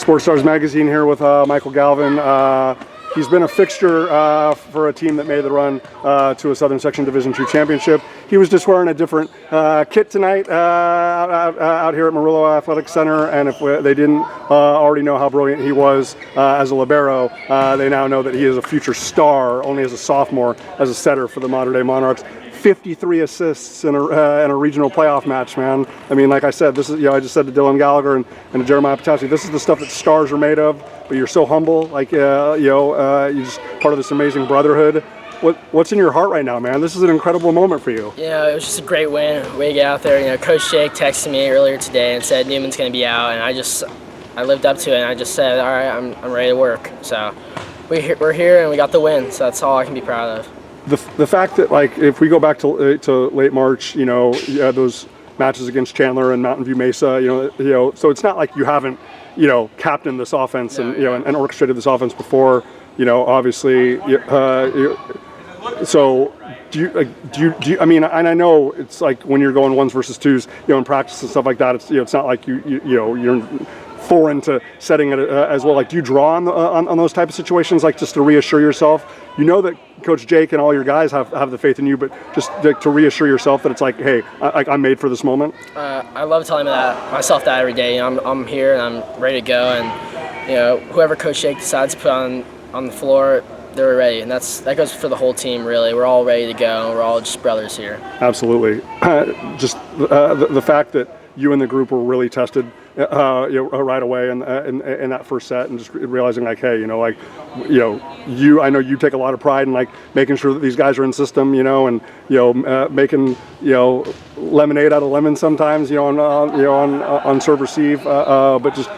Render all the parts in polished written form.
Sports Stars Magazine here with Michael Galvin. He's been a fixture for a team that made the run to a Southern Section Division II championship. He was just wearing a different kit tonight out here at Meruelo Athletic Center, and if they didn't already know how brilliant he was as a libero, they now know that he is a future star, only as a sophomore, as a setter for the Mater Dei Monarchs. 53 assists in a regional playoff match, man. I mean, like I said, this is, I just said to Dylan Gallagher and to Jeremiah Patasi, this is the stuff that stars are made of, but you're so humble, like, you're just part of this amazing brotherhood. What's in your heart right now, man? This is an incredible moment for you. It was just a great win. Way to get out there. Coach Jake texted me earlier today and said Newman's going to be out, and I lived up to it, and I just said, all right, I'm ready to work. So we're here, and we got the win, so that's all I can be proud of. The fact that, like, if we go back to late March, you had those matches against Chandler and Mountain View Mesa, so it's not like you haven't, captained this offense and orchestrated this offense before, obviously. So do you? I mean, and I know it's like when you're going ones versus twos, in practice and stuff like that. It's not like you're foreign to setting it as well. Like, do you draw on those type of situations, like just to reassure yourself? You know that Coach Jake and all your guys have the faith in you, but just to reassure yourself that it's like, hey, I'm made for this moment. I love telling myself that every day. I'm here and I'm ready to go, and whoever Coach Jake decides to put on the floor, they're ready, and that goes for the whole team. Really, we're all ready to go. We're all just brothers here. Absolutely. Just the fact that you and the group were really tested right away in that first set, and just realizing, like, hey, I know you take a lot of pride in, like, making sure that these guys are in system, and making lemonade out of lemon sometimes, on serve receive, but just.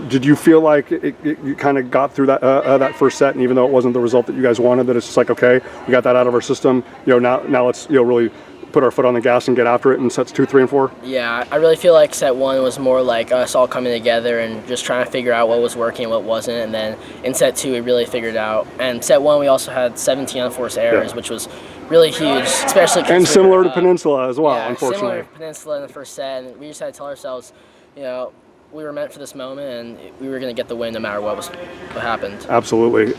Did you feel like you kind of got through that first set, and even though it wasn't the result that you guys wanted, that it's just like, okay, we got that out of our system, now let's really put our foot on the gas and get after it in sets 2, 3, and 4? Yeah, I really feel like set 1 was more like us all coming together and just trying to figure out what was working and what wasn't, and then in set 2 we really figured out. And set 1 we also had 17 unforced errors, which was really huge, especially and similar to Peninsula as well, unfortunately. Similar to Peninsula in the first set, and we just had to tell ourselves, we were meant for this moment, and we were going to get the win no matter what happened. Absolutely.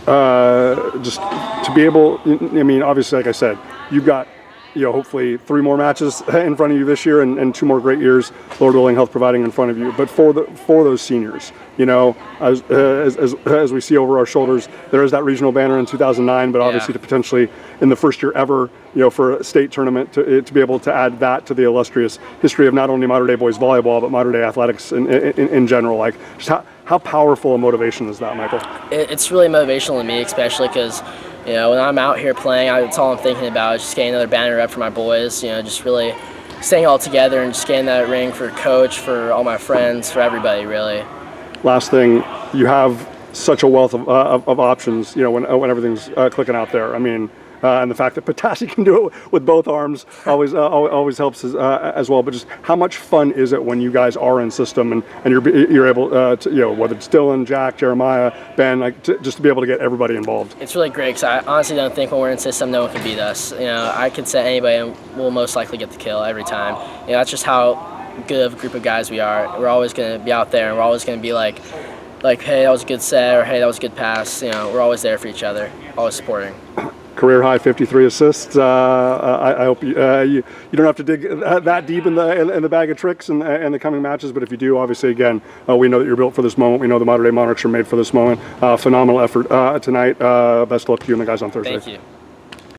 Just to be able, I mean, obviously, like I said, you've got, hopefully 3 more matches in front of you this year, and 2 more great years, Lord willing, health providing, in front of you. But for those seniors, as we see over our shoulders, there is that regional banner in 2009, but obviously to potentially, in the first year ever, for a state tournament, to be able to add that to the illustrious history of not only Mater Dei boys volleyball, but Mater Dei athletics in general. Like, just how powerful a motivation is that, Michael? It's really motivational to me, especially because, when I'm out here playing, that's all I'm thinking about is just getting another banner up for my boys, just really staying all together and just getting that ring for coach, for all my friends, for everybody, really. Last thing, you have such a wealth of options, when everything's clicking out there. I mean, and the fact that Patasi can do it with both arms always helps as well. But just how much fun is it when you guys are in system and you're able to, whether it's Dylan, Jack, Jeremiah, Ben, just to be able to get everybody involved. It's really great because I honestly don't think when we're in system no one can beat us. I could set anybody and we'll most likely get the kill every time. That's just how good of a group of guys we are. We're always going to be out there, and we're always going to be like, hey, that was a good set, or hey, that was a good pass. We're always there for each other, always supporting. Career high 53 assists. I hope you don't have to dig that deep in the bag of tricks in the coming matches, but if you do, obviously, again, we know that you're built for this moment. We know the Mater Dei Monarchs are made for this moment. Phenomenal effort tonight. Best of luck to you and the guys on Thursday. Thank you.